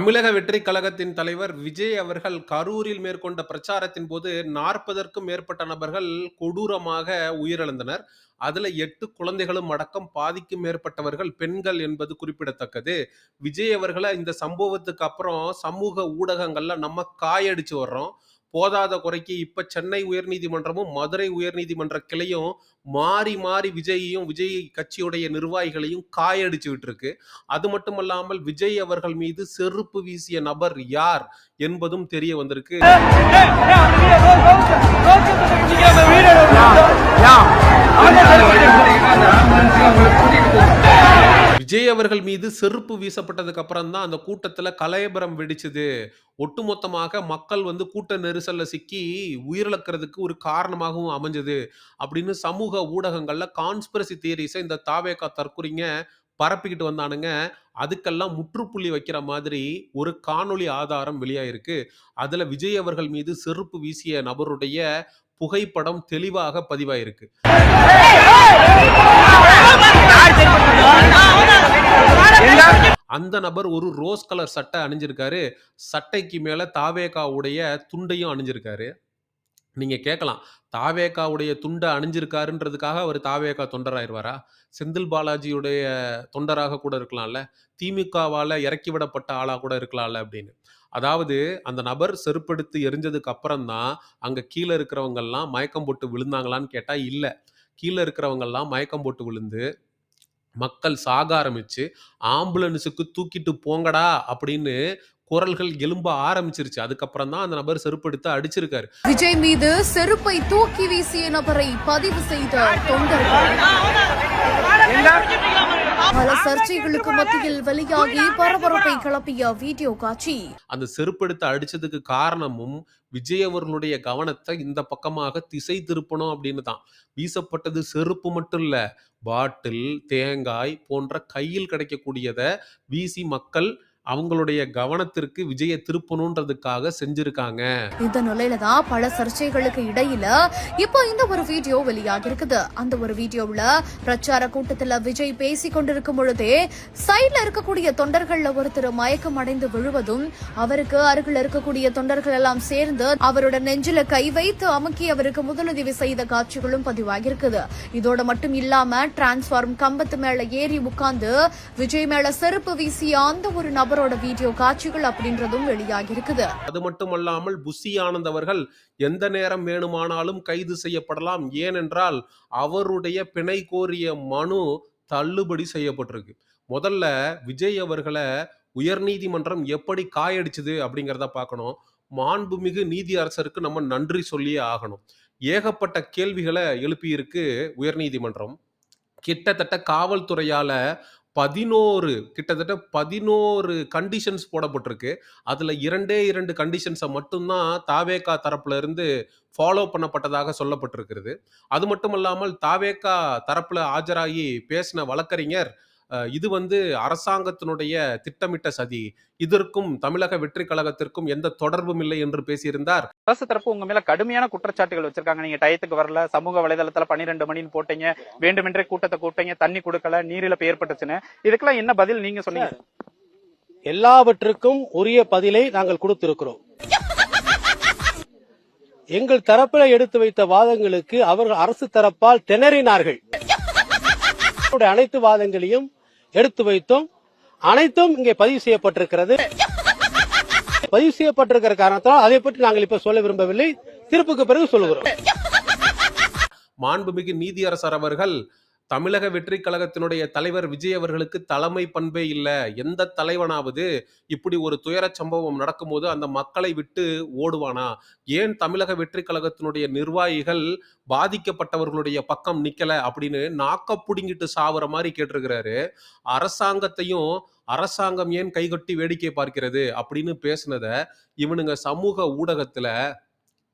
தமிழக வெற்றிக் கழகத்தின் தலைவர் விஜய் அவர்கள் கரூரில் மேற்கொண்ட பிரச்சாரத்தின் போது 40ற்கும் மேற்பட்ட நபர்கள் கொடூரமாக உயிரிழந்தனர். அதுல 8 குழந்தைகளும் அடக்கம் பாதிக்கும் மேற்பட்டவர்கள் பெண்கள் என்பது குறிப்பிடத்தக்கது. விஜய் அவர்கள இந்த சம்பவத்துக்கு அப்புறம் சமூக ஊடகங்கள்ல நம்ம காயடிச்சு வர்றோம். போதாத குறைக்கு இப்ப சென்னை உயர்நீதிமன்றமும், மதுரை உயர்நீதிமன்ற கிளையும் மாறி மாறி விஜயையும், விஜய் கட்சியுடைய நிர்வாகிகளையும் காயடிச்சு விட்டிருக்கு. அது மட்டுமல்லாமல் விஜய் அவர்கள் மீது செருப்பு வீசிய நபர் யார் என்பதும் தெரிய வந்திருக்கு. விஜய் அவர்கள் மீது செருப்பு வீசப்பட்டதுக்கு அப்புறம் தான் அந்த கூட்டத்துல கலயபரம் வெடிச்சது. ஒட்டுமொத்தமாக மக்கள் கூட்ட நெரிசல்ல சிக்கி உயிரிழக்கிறதுக்கு ஒரு காரணமாகவும் அமைஞ்சது அப்படின்னு சமூக ஊடகங்கள்ல கான்ஸ்பிரசி தியரிஸை இந்த தாவேகா தற்குறிங்க பரப்பிக்கிட்டு வந்தானுங்க. அதுக்கெல்லாம் முற்றுப்புள்ளி வைக்கிற மாதிரி ஒரு காணொளி ஆதாரம் வெளியாயிருக்கு. அதுல விஜய் அவர்கள் மீது செருப்பு வீசிய நபருடைய புகைப்படம் தெளிவாக பதிவாயிருக்கு. அந்த நபர் ஒரு ரோஸ் கலர் சட்டை அணிஞ்சிருக்காரு. சட்டைக்கு மேல தாவேகாவுடைய துண்டையும் அணிஞ்சிருக்காரு. நீங்க கேட்கலாம், தாவேகாவுடைய துண்ட அணிஞ்சிருக்காருன்றதுக்காக அவர் தாவேகா தொண்டராயிருவாரா? செந்தில் பாலாஜியுடைய தொண்டராக கூட இருக்கலாம்ல. திமுகவால இறக்கி விடப்பட்ட ஆளா கூட இருக்கலாம்ல அப்படின்னு. அதாவது அந்த நபர் செருப்பெடுத்து எரிஞ்சதுக்கு அப்புறம் தான் அங்க கீழ இருக்கிறவங்கலாம் மயக்கம் போட்டு விழுந்தாங்களான்னு கேட்டா இல்ல. கீழ இருக்கிறவங்கலாம் மயக்கம் போட்டு விழுந்து மக்கள் சாக ஆரம்பிச்சு, ஆம்புலன்ஸுக்கு தூக்கிட்டு போங்கடா அப்படின்னு குரல்கள் எழும்ப ஆரம்பிச்சிருச்சு. அதுக்கப்புறம் தான் அந்த நபர் செருப்பெடுத்து அடிச்சிருக்காரு. விஜய் மீது செருப்பை தூக்கி வீசிய நபரை பதிவு செய்த தொண்டர்கள் பல சர்ச்சைகளுக்கு மத்தியில் வெளியாகி பரபரப்பை கிளப்பிய வீடியோ காட்சி. அந்த செருப்பெடுத்து அடிச்சதுக்கு காரணமும் விஜய் அவர்களுடைய கவனத்தை இந்த பக்கமாக திசை திருப்பணும் அப்படின்னு தான். வீசப்பட்டது செருப்பு மட்டும் இல்ல, பாட்டில், தேங்காய் போன்ற கையில் கிடைக்கக்கூடியத வீசி மக்கள் அவங்களுடைய கவனத்திற்கு விஜயை திருப்பணுன்றதுக்காக செஞ்சிருக்காங்க. இந்த நிலையில தான் பல சர்ச்சைகளுக்கு இடையில இப்போ இந்த ஒரு வீடியோ வெளியாகி இருக்குது. அந்த ஒரு வீடியோவுல பிரச்சார கூட்டத்துல விஜய் பேசிக் கொண்டிருக்கும் பொழுதே சைட்ல இருக்கக்கூடிய தொண்டர்கள்ல ஒருத்தர் மயக்கம் அடைந்து விழுவதும், அவருக்கு அருகில் இருக்கக்கூடிய தொண்டர்கள் எல்லாம் சேர்ந்து அவரோட நெஞ்சில கை வைத்து அமுக்கி அவருக்கு முதலுதவி செய்த காட்சிகளும் பதிவாகி இருக்குது. இதோட மட்டும் இல்லாம டிரான்ஸ்பார்ம் கம்பத்து மேல ஏறி உட்கார்ந்து விஜய் மேல செருப்பு வீசிய அந்த ஒரு நபரோட வீடியோ காட்சிகள் அப்படின்றதும் வெளியாகி இருக்குது. அது மட்டுமல்லாமல் புஷி ஆனந்த் அவர்கள் எந்த நேரம் வேணுமானாலும் கைது செய்யப்படலாம். ஏனென்றால் அவருடைய பிணை கோரிய மனு தள்ளுபடி செய்யப்பட்டிருக்கு. முதல்ல விஜய் அவர்களை உயர்நீதிமன்றம் எப்படி காயடிச்சது அப்படிங்கிறத பார்க்கணும். மாண்புமிகு நீதி அரசருக்கு நம்ம நன்றி சொல்லியே ஆகணும். ஏகப்பட்ட கேள்விகளை எழுப்பியிருக்கு உயர்நீதிமன்றம். கிட்டத்தட்ட காவல்துறையால கிட்டத்தட்ட 11 கண்டிஷன்ஸ் போடப்பட்டிருக்கு. அதுல 2 கண்டிஷன்ஸை மட்டும்தான் தாவேகா தரப்புல இருந்து ஃபாலோ பண்ணப்பட்டதாக சொல்லப்பட்டிருக்கிறது. அது மட்டுமல்லாமல் தாவேகா தரப்புல ஆஜராகி பேசின வழக்கறிஞர் இது அரசாங்கத்தினுடைய திட்டமிட்ட சதி, இதற்கும் தமிழக வெற்றி கழகத்திற்கும் எந்த தொடர்பும் இல்லை என்று பேசியிருந்தார். அரசு தரப்பு உங்க மேல கடுமையான குற்றச்சாட்டுகள் வச்சிருக்காங்க. நீங்க டயத்துக்கு வரல, சமூக வலைதளத்துல 12 மணின்னு போட்டீங்க, வேண்டுமென்றே கூட்டத்தை கூட்டீங்க, தண்ணி கொடுக்கல, நீரிழப்பு ஏற்பட்டுச்சுன்னு. இதுக்கெல்லாம் என்ன பதில் நீங்க சொன்னீங்க? எல்லாவற்றுக்கும் உரிய பதிலை நாங்கள் கொடுத்திருக்கிறோம். எங்கள் தரப்பில் எடுத்து வைத்த வாதங்களுக்கு அவர்கள் அரசு தரப்பால் திணறினார்கள். அனைத்து வாதங்களையும் எடுத்து வைத்தோம். அனைத்தும் இங்கே பதிவு செய்யப்பட்டிருக்கிறது. பதிவு செய்யப்பட்டிருக்கிற காரணத்தால் அதை பற்றி நாங்கள் இப்ப சொல்ல விரும்பவில்லை. தீர்ப்புக்கு பிறகு சொல்லுகிறோம். மாண்புமிகு நீதியரசர் அவர்கள் தமிழக வெற்றி கழகத்தினுடைய தலைவர் விஜய் அவர்களுக்கு தலைமை பண்பே இல்ல. எந்த தலைவனாவது இப்படி ஒரு துயர சம்பவம் நடக்கும்போது அந்த மக்களை விட்டு ஓடுவானா? ஏன் தமிழக வெற்றி கழகத்தினுடைய நிர்வாகிகள் பாதிக்கப்பட்டவர்களுடைய பக்கம் நிக்கல அப்படின்னு நாக்க புடுங்கிட்டு சாவுற மாதிரி கேட்டிருக்கிறாரு. அரசாங்கம் ஏன் கைகட்டி வேடிக்கை பார்க்கிறது அப்படின்னு பேசினத இவனுங்க சமூக ஊடகத்துல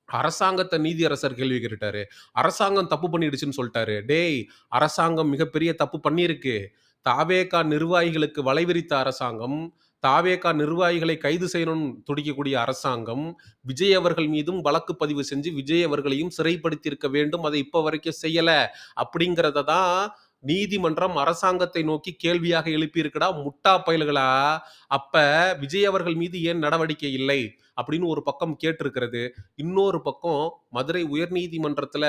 அரசாங்கத்தை நீதியரசர் கேள்வி கேட்டாரு. அரசாங்கம் தப்பு பண்ணிடுச்சுன்னு சொல்லிட்டாரு. டேய், அரசாங்கம் மிகப்பெரிய தப்பு பண்ணியிருக்கு. தாவேகா நிர்வாகிகளுக்கு வலைவிரித்த அரசாங்கம், தாவேகா நிர்வாகிகளை கைது செய்யணும்னு துடிக்கக்கூடிய அரசாங்கம், விஜய் அவர்கள் மீதும் வழக்கு பதிவு செஞ்சு விஜய் அவர்களையும் சிறைப்படுத்தி இருக்க வேண்டும். அதை இப்ப வரைக்கும் செய்யல அப்படிங்கிறத தான் நீதிமன்றம் அரசாங்கத்தை நோக்கி கேள்வியாக எழுப்பி இருக்குடா முட்டா பயல்களா. அப்ப விஜய் அவர்கள் மீது ஏன் நடவடிக்கை இல்லை அப்படின்னு ஒரு பக்கம் கேட்டிருக்கிறது. இன்னொரு பக்கம் மதுரை உயர்நீதிமன்றத்துல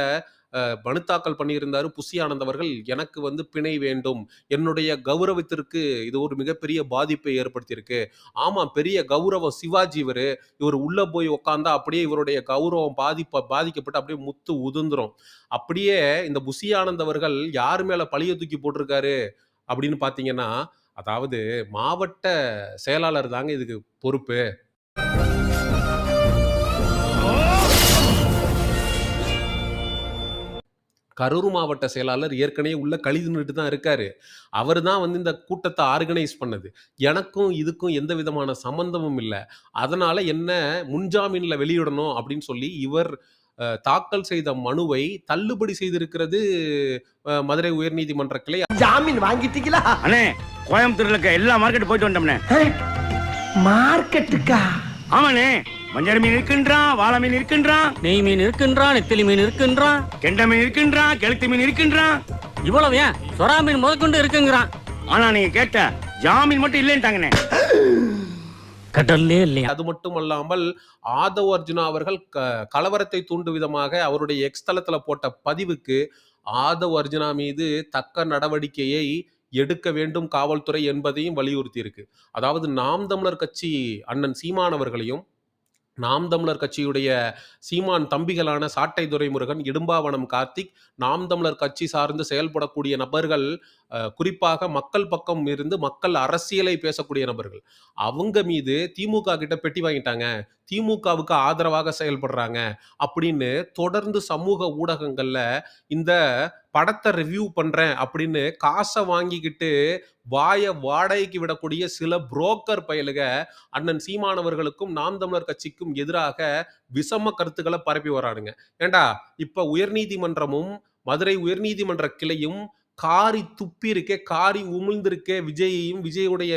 மனு தாக்கல் பண்ணியிருந்தாரு புசி ஆனந்த் அவர்கள். எனக்கு வந்து பிணை வேண்டும், என்னுடைய கௌரவத்திற்கு இது ஒரு மிகப்பெரிய பாதிப்பை ஏற்படுத்தியிருக்கு. ஆமா, பெரிய கௌரவம் சிவாஜி இவர் உள்ள போய் உட்கார்ந்தா அப்படியே இவருடைய கௌரவம் பாதிக்கப்பட்டு அப்படியே முத்து உதிர்ந்துரும். அப்படியே இந்த புசி ஆனந்த் அவர்கள் யார் மேல பழிய தூக்கி போட்டிருக்காரு அப்படின்னு பாத்தீங்கன்னா, அதாவது மாவட்ட செயலாளர் தாங்க இதுக்கு பொறுப்பு. கரூர் மாவட்ட செயலாளர் ஏற்கனவே உள்ள கழிந்துட்டு தான் இருக்காரு. அவர் தான் வந்து இந்த கூட்டத்தை ஆர்கனைஸ் பண்ணது. எனக்கும் இதுக்கும் எந்த விதமான சம்பந்தமும் இல்ல. அதனால என்ன முன்ஜாமீன்ல வெளியிடணும் அப்படின்னு சொல்லி இவர் தாக்கல் செய்த மனுவை தள்ளுபடி செய்திருக்கிறது மதுரை உயர்நீதிமன்ற கிளை. ஜாமீன் வாங்கிட்டீங்களா? அண்ணே, கோயம்புத்தூர்ல இருக்க எல்லா மார்க்கெட் போயிட்டு வந்தோம்னே. மார்க்கெட்டுக்கா? ஆமாண்ணே, மஞ்சள் மீன் இருக்கின்றான், வாழை மீன் இருக்கின்றான், நெய் மீன் இருக்கின்றான், நெத்திலி மீன் இருக்கின்றான், கெண்டை மீன் இருக்கின்றான், கெளுத்தி மீன் இருக்கின்றான். இவ்வளவு ஏன் சொரா மீன் முதற்கொண்டு இருக்குங்கிறான். ஆனா நீங்க கேட்ட ஜாமீன் மட்டும் இல்லைன்ட்டாங்கண்ணே. கடல்லே இல்லையா? அது மட்டும் அல்லாமல் ஆதவ் அர்ஜுனா அவர்கள் கலவரத்தை தூண்டும் விதமாக அவருடைய எக்ஸ் தளத்துல போட்ட பதிவுக்கு ஆதவ் அர்ஜுனா மீது தக்க நடவடிக்கையை எடுக்க வேண்டும் காவல்துறை என்பதையும் வலியுறுத்தி இருக்கு. அதாவது நாம் தமிழர் கட்சி அண்ணன் சீமான் அவர்களையும், நாம் தமிழர் கட்சியுடைய சீமான் தம்பிகளான சாட்டை துரைமுருகன், இடும்பாவனம் கார்த்திக், நாம் தமிழர் கட்சி சார்ந்து செயல்படக்கூடிய நபர்கள், குறிப்பாக மக்கள் பக்கம் இருந்து மக்கள் அரசியலை பேசக்கூடிய நபர்கள், அவங்க மீது திமுக கிட்ட பெட்டி வாங்கிட்டாங்க, திமுகவுக்கு ஆதரவாக செயல்படுறாங்க அப்படின்னு தொடர்ந்து சமூக ஊடகங்கள்ல இந்த படத்தை ரிவ்யூ பண்றேன் அப்படின்னு காசை வாங்கிக்கிட்டு வாய வாடகைக்கு விடக்கூடிய சில புரோக்கர் பயலுக அண்ணன் சீமானவர்களுக்கும் நாம் தமிழர் கட்சிக்கும் எதிராக விஷம கருத்துக்களை பரப்பி வரானுங்க. ஏண்டா இப்ப உயர்நீதிமன்றமும் மதுரை உயர்நீதிமன்ற கிளையும் காரி துப்பி இருக்கே, காரி உமிழ்ந்திருக்கே விஜயையும் விஜயுடைய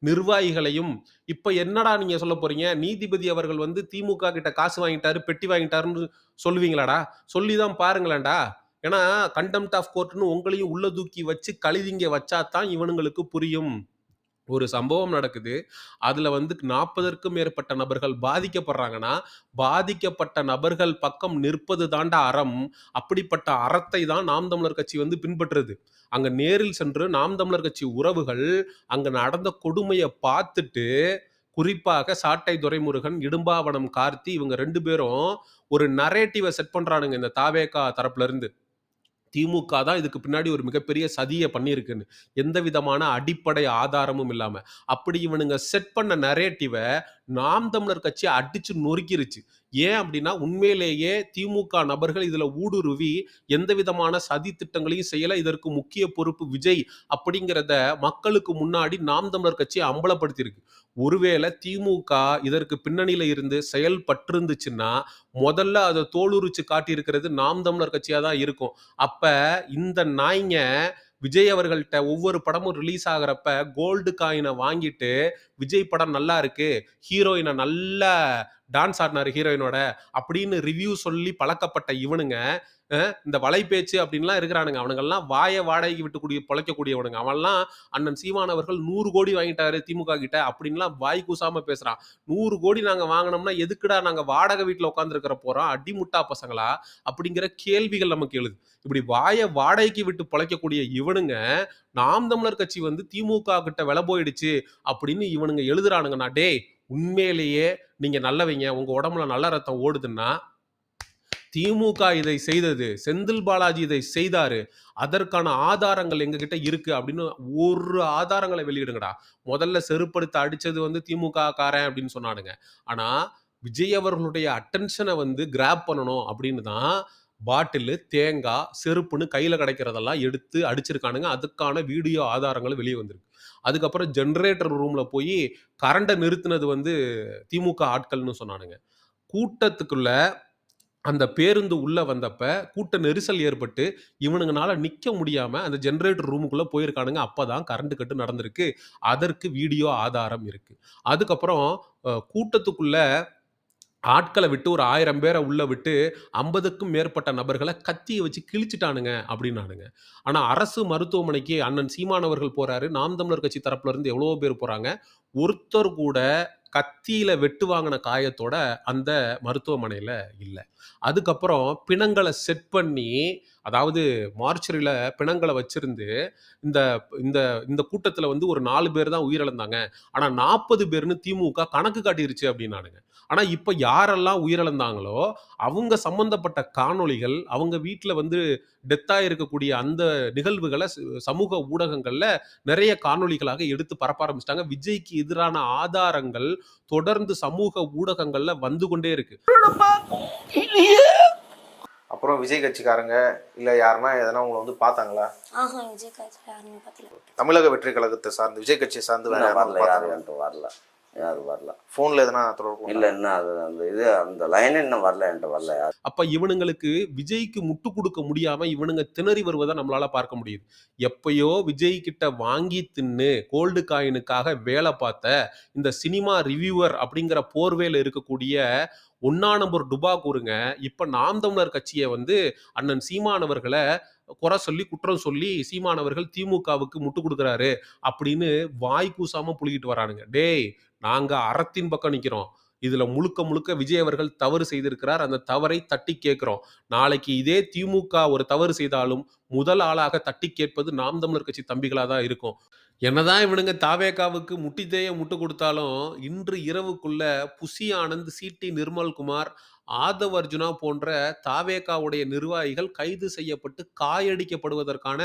நிர்வாகிகளையும். இப்ப என்னடா நீங்க சொல்ல போறீங்க? நீதிபதி அவர்கள் வந்து திமுக கிட்ட காசு வாங்கிட்டாரு, பெட்டி வாங்கிட்டாருன்னு சொல்லுவீங்களாடா? சொல்லிதான் பாருங்களேன்டா. ஏன்னா கண்டெம்ட் ஆஃப் கோர்ட்னு உங்களையும் உள்ள தூக்கி வச்சு கழுதிங்க வச்சாதான் இவனுங்களுக்கு புரியும். ஒரு சம்பவம் நடக்குது. அதுல வந்து 40ற்கும் மேற்பட்ட நபர்கள் பாதிக்கப்படுறாங்கன்னா, பாதிக்கப்பட்ட நபர்கள் பக்கம் நிற்பது தாண்டா அறம். அப்படிப்பட்ட அறத்தை தான் நாம் தமிழர் கட்சி வந்து பின்பற்றுது. அங்க நேரில் சென்று நாம் தமிழர் கட்சி உறவுகள் அங்க நடந்த கொடுமையை பார்த்துட்டு, குறிப்பாக சாட்டை துரைமுருகன், இடும்பாவனம் கார்த்தி இவங்க 2 பேரும் ஒரு நரேட்டிவ செட் பண்றானுங்க இந்த தாவேகா தரப்புல இருந்து. திமுக தான் இதுக்கு பின்னாடி ஒரு மிகப்பெரிய சதியை பண்ணியிருக்குன்னு, எந்த விதமான அடிப்படை ஆதாரமும் இல்லாம. அப்படி இவனுங்க செட் பண்ண நரேட்டிவை நாம் தமிழர் கட்சி அடிச்சு நொறுக்கிருச்சு. ஏன் அப்படின்னா உண்மையிலேயே திமுக நபர்கள் இதுல ஊடுருவி எந்த விதமான சதி திட்டங்களையும் செய்யல. இதற்கு முக்கிய பொறுப்பு விஜய் அப்படிங்கிறத மக்களுக்கு முன்னாடி நாம் தமிழர் கட்சி அம்பலப்படுத்தியிருக்கு. ஒருவேளை திமுக இதற்கு பின்னணியில இருந்து செயல்பட்டிருந்துச்சுன்னா முதல்ல அதை தோலுரிச்சு காட்டியிருக்கிறது நாம் தமிழர் கட்சியா தான் இருக்கும். அப்ப இந்த நாய்ங்க விஜய் அவர்கள்ட்ட ஒவ்வொரு படமும் ரிலீஸ் ஆகிறப்ப கோல்டு காயினை வாங்கிட்டு விஜய் படம் நல்லா இருக்கு, ஹீரோயினை நல்லா டான்ஸ் ஆடினாரு ஹீரோயினோட அப்படின்னு ரிவ்யூ சொல்லி பழக்கப்பட்ட இவனுங்க இந்த வலைபேச்சு அப்படின்லாம் இருக்கிறானுங்க. அவனுங்கெல்லாம் வாய வாடகைக்கு விட்டு பொழைக்கக்கூடியவனுங்க. அவன்லாம் அண்ணன் சீமான் அவர்கள் 100 கோடி வாங்கிட்டாரு திமுக கிட்ட அப்படின்லாம் வாய் கூசாம பேசுறான். 100 கோடி நாங்க வாங்கினோம்னா எதுக்குடா நாங்க வாடகை வீட்டுல உட்காந்துருக்கிற போறோம் அடிமுட்டா பசங்களா அப்படிங்கிற கேள்விகள் நமக்கு எழுது. இப்படி வாய வாடகைக்கு விட்டு பொழைக்கக்கூடிய இவனுங்க நாம் தமிழர் கட்சி வந்து திமுக கிட்ட விலை போயிடுச்சு அப்படின்னு இவனுங்க எழுதுறானுங்கண்ணா. டே, உண்மையிலேயே நீங்க நல்லவங்க, உங்க உடம்புல நல்ல ரத்தம் ஓடுதுன்னா திமுக இதை செய்தது, செந்தில் பாலாஜி இதை செய்தாரு, அதற்கான ஆதாரங்கள் எங்க கிட்ட இருக்கு அப்படின்னு ஒரு ஆதாரங்களை வெளியிடுங்கடா. முதல்ல செருப்படுத்த அடிச்சது வந்து திமுக காரன் அப்படின்னு சொன்னானுங்க. ஆனா விஜய் அவர்களுடைய அட்டென்ஷனை வந்து கிராப் பண்ணணும் அப்படின்னு தான் பாட்டிலு, தேங்காய், செருப்புன்னு கையில கிடைக்கிறதெல்லாம் எடுத்து அடிச்சிருக்கானுங்க. அதுக்கான வீடியோ ஆதாரங்கள் வெளியே வந்திருக்கு. அதுக்கப்புறம் ஜெனரேட்டர் ரூம்ல போய் கரண்ட நிறுத்தினது வந்து திமுக ஆட்கள்னு சொன்னானுங்க. கூட்டத்துக்குள்ள அந்த பேருந்து உள்ள வந்தப்ப கூட்ட நெரிசல் ஏற்பட்டு இவனுங்கனால நிக்க முடியாம அந்த ஜெனரேட்டர் ரூமுக்குள்ள போயிருக்கானுங்க. அப்பதான் கரண்ட் கட்டு நடந்திருக்கு. அதற்கு வீடியோ ஆதாரம் இருக்கு. அதுக்கப்புறம் கூட்டத்துக்குள்ள ஆட்கள விட்டு ஒரு 1000 பேர உள்ள விட்டு 50க்கும் மேற்பட்ட நபர்கள கத்திய வச்சு கிழிச்சுட்டானுங்க அப்டின்னானுங்க. ஆனா அரசு மருத்துவமனைக்கு அண்ணன் சீமான் அவர்கள் போறாரு. நாம் தமிழர் கட்சி தரப்புல இருந்து எவ்வளவோ பேர் போறாங்க. ஒருத்தர் கூட கத்தியில வெட்டு வாங்குன காயத்தோட அந்த மருத்துவமனையில இல்ல. அதுக்கப்புறம் பிணங்கள செட் பண்ணி, அதாவது மார்ச்சரியில பிணங்கள வச்சிருந்து, இந்த இந்த இந்த கூட்டத்துல வந்து ஒரு 4 பேர் தான் உயிரிழந்தாங்க. ஆனா 40 பேர்ன்னு திமுக கணக்கு காட்டிருச்சு அப்டின்னானுங்க. ஆனா இப்ப யாரெல்லாம் உயிரிழந்தாங்களோ, அவங்க சம்பந்தப்பட்ட காணொளிகள், அவங்க வீட்ல வந்து டெத் ஆயிருக்கக்கூடிய அந்த நிகழ்வுகள சமூக ஊடகங்கள்ல நெறைய காணொளிகளாக எடுத்து பரப்ப ஆரம்பிச்சுட்டாங்க. விஜய்க்கு எதிரான ஆதாரங்கள் தொடர்ந்து சமூக ஊடகங்கள்ல வந்து கொண்டே இருக்கு. அப்புறம் விஜய் கட்சிக்காரங்க இல்ல யாருன்னா எதனா உங்களை வந்து பார்த்தாங்களா? விஜய் கட்சியில் யாருமே பார்த்துல. தமிழக வெற்றி கழகத்தை சார்ந்து விஜய் கட்சியை சார்ந்து வேற வரல, யாரும் யாரும் வரல, யாரும் வரல. போன்ல எதனா தொடர்பு இல்ல இன்னும் அது அந்த இது அந்த லைன் இன்னும் வரல, என்கிட்ட வரல. அப்ப இவனுங்களுக்கு விஜய்க்கு முட்டு கொடுக்க முடியாம இவனுங்க திணறி வருவதை நம்மளால பார்க்க முடியுது. எப்பயோ விஜய் கிட்ட வாங்கி தின்னு கோல்டு காயினுக்காக வேலை பார்த்த இந்த சினிமா ரிவ்யூவர் அப்படிங்கிற போர்வேல இருக்கக்கூடிய ஒன்னா நம்பர் டுபாக்கூருங்க இப்ப நாம் தமிழர் கட்சியை வந்து அண்ணன் சீமானவர்களை குறை சொல்லி குற்றம் சொல்லி சீமானவர்கள் திமுகவுக்கு முட்டு கொடுக்குறாரு அப்படின்னு வாய் கூசாம புழுகிட்டு வரானுங்க. டேய், நாங்க அறத்தின் பக்கம் நிக்கிறோம். இதுல முழுக்க முழுக்க விஜய் அவர்கள் தவறு செய்திருக்கிறார். அந்த தவறை தட்டி கேட்கிறோம். நாளைக்கு இதே திமுக ஒரு தவறு செய்தாலும் முதல் ஆளாக தட்டி கேட்பது நாம் தமிழர் கட்சி தம்பிகளா தான் இருக்கும். என்னதான் இவனுங்க தாவேகாவுக்கு முட்டித்தேய முட்டு கொடுத்தாலும் இன்று இரவுக்குள்ள புசி ஆனந்த், சிடி நிர்மல்குமார், ஆதவ் அர்ஜுனா போன்ற தாவேகாவுடைய நிர்வாகிகள் கைது செய்யப்பட்டு காயடிக்கப்படுவதற்கான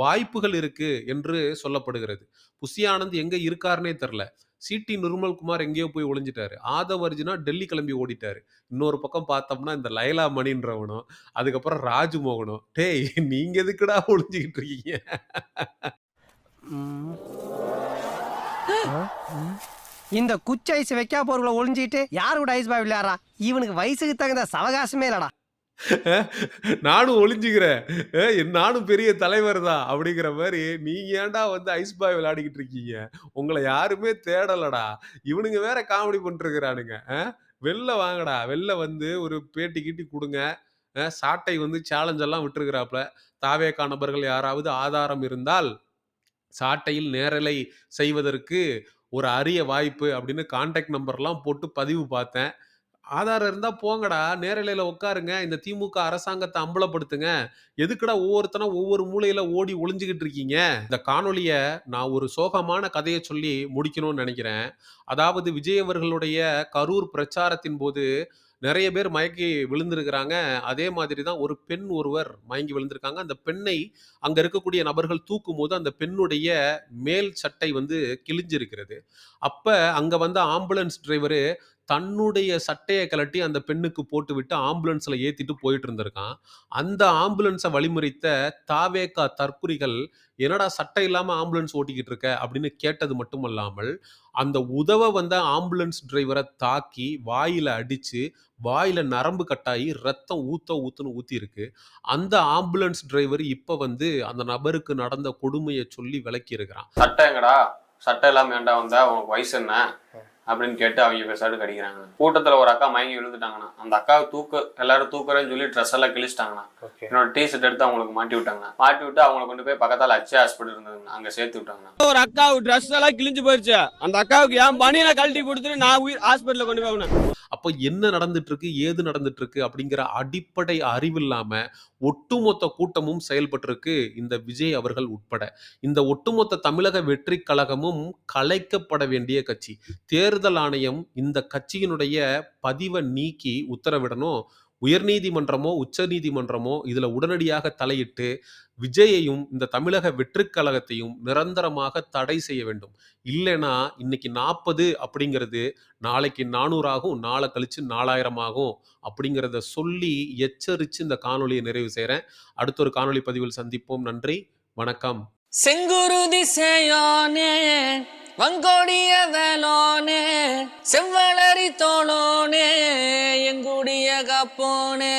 வாய்ப்புகள் இருக்கு என்று சொல்லப்படுகிறது. புசி ஆனந்த் எங்க இருக்காருன்னே தெரியல. சிடி நிர்மல்குமார் எங்கேயோ போய் ஒளிஞ்சிட்டாரு. ஆதவ் அர்ஜுனா டெல்லி கிளம்பி ஓடிட்டாரு. இன்னொரு பக்கம் பார்த்தோம்னா இந்த லைலா மணின்றவனும், அதுக்கப்புறம் ராஜ்மோகனும். டேய், நீங்க எதுக்குடா ஒளிஞ்சுக்கிட்டு இருக்கீங்க? இந்த குச்சி ஐஸ் வைக்கா போர்களை ஒளிஞ்சிட்டு யாரு கூட ஐஸ் பாய் விளையாடுறா? இவனுக்கு வயசுக்கு தகுந்த சவகாசமே இல்லடா. நானும் ஒளிஞ்சுக்கிறேன், நானும் பெரிய தலைவர் தான் அப்படிங்கிற மாதிரி நீங்க ஏன்டா வந்து ஐஸ் பாய் விளையாடிக்கிட்டு இருக்கீங்க? உங்களை யாருமே தேடலடா. இவனுங்க வேற காமெடி பண்ணிட்டு இருக்கிறானுங்க. வெளில வாங்கடா, வெளில வந்து ஒரு பேட்டி கீட்டி கொடுங்க. சாட்டை வந்து சேலஞ்ச் எல்லாம் விட்டுருக்கிறாப்ல. தாவேகா நபர்கள் யாராவது ஆதாரம் இருந்தால் சாட்டையில் நேரலை செய்வதற்கு ஒரு அரிய வாய்ப்பு அப்படின்னு கான்டாக்ட் நம்பர்லாம் போட்டு பதிவு பார்த்தேன். ஆதாரம் இருந்தா போங்கடா, நேரலையில உட்காருங்க. இந்த திமுக அரசாங்கத்தை அம்பலப்படுத்துங்க. எதுக்குடா ஒவ்வொருத்தனா ஒவ்வொரு மூலையில ஓடி ஒளிஞ்சுகிட்டு இருக்கீங்க? இந்த காணொளிய நான் ஒரு சோகமான கதைய சொல்லி முடிக்கணும்னு நினைக்கிறேன். அதாவது விஜய் அவர்களுடைய கரூர் பிரச்சாரத்தின் போது நெறைய பேர் மயக்கி விழுந்திருக்கிறாங்க. அதே மாதிரி தான் ஒரு பெண் ஒருவர் மயங்கி விழுந்திருக்காங்க. அந்த பெண்ணை அங்க இருக்கக்கூடிய நபர்கள் தூக்கும்போது அந்த பெண்ணுடைய மேல் சட்டை வந்து கிழிஞ்சிருக்கிறது. அப்ப அங்க வந்த ஆம்புலன்ஸ் டிரைவரு தன்னுடைய சட்டைய கழட்டி அந்த பெண்ணுக்கு போட்டுவிட்டு ஆம்புலன்ஸ்ல ஏத்திட்டு போயிட்டு இருந்திருக்கான். அந்த ஆம்புலன்ஸ வழிமறித்த தாவேகா தற்குறிகள், "என்னடா சட்டை இல்லாம ஆம்புலன்ஸ் ஓட்டிக்கிட்டு இருக்க?" அப்படின்னு கேட்டது மட்டுமல்லாமல், அந்த உதவ வந்த ஆம்புலன்ஸ் டிரைவர தாக்கி வாயில அடிச்சு, வாயில நரம்பு கட்டாயி ரத்தம் ஊத்துன்னு ஊத்தியிருக்கு. அந்த ஆம்புலன்ஸ் டிரைவர் இப்ப வந்து அந்த நபருக்கு நடந்த கொடுமைய சொல்லி விளக்கி இருக்கிறான். "சட்டை எங்கடா? சட்டை இல்லாம ஏன்டா வந்த? உனக்கு வயசு என்ன?" அப்படின்னு கேட்டு அவங்க பேசாடு கடிக்கிறாங்க. கூட்டத்துல ஒரு அக்கா மயங்கி விழுந்துட்டாங்கண்ணா. அந்த அக்காவை எல்லாரும் தூக்குறேன்னு சொல்லி ட்ரெஸ் எல்லாம் கிழிச்சிட்டாங்கண்ணா. என்னோட டிஷர்ட் எடுத்து அவங்களுக்கு மாட்டி விட்டாங்கண்ணா. மாட்டி விட்டு அவங்களை கொண்டு போய் பக்கத்தால அச்சே ஹாஸ்பிட்டல் இருந்ததுங்க, அங்க சேர்த்து விட்டாங்கண்ணா. ஒரு அக்காவுக்கு ட்ரெஸ் எல்லாம் கிழிஞ்சு போயிருச்சு. அந்த அக்காவுக்கு ஏன் பனியனை கழட்டி கொடுத்துட்டு நான் ஹாஸ்பிட்டல்ல கொண்டு போகணும். அப்ப என்ன நடந்துட்டு இருக்கு, ஏது நடந்துட்டு இருக்கு அப்படிங்கிற அடிப்படை அறிவில்லாம ஒட்டுமொத்த கூட்டமும் செயல்பட்டிருக்கு, இந்த விஜய் அவர்கள் உட்பட. இந்த ஒட்டுமொத்த தமிழக வெற்றி கழகமும் கலைக்கப்பட வேண்டிய கட்சி. தேர்தல் ஆணையம் இந்த கட்சியினுடைய பதிவை நீக்கி உத்தரவிடணும். உயர்நீதிமன்றமோ உச்ச நீதிமன்றமோ இதுல உடனடியாக தலையிட்டு விஜயையும் இந்த தமிழக வெற்றி கழகத்தையும் நிரந்தரமாக தடை செய்ய வேண்டும். இல்லைன்னா இன்னைக்கு 40 அப்படிங்கிறது நாளைக்கு 400 ஆகும், நாளை கழிச்சு 4000 ஆகும் அப்படிங்கிறத சொல்லி எச்சரிச்சு இந்த காணொலியை நிறைவு செய்றேன். அடுத்த ஒரு காணொலி பதிவில் சந்திப்போம். நன்றி, வணக்கம். செங்குருதி செய்யோனே, வங்கோடிய வேலோனே, செவ்வளரி தோளோனே, எங்குடிய காப்போனே.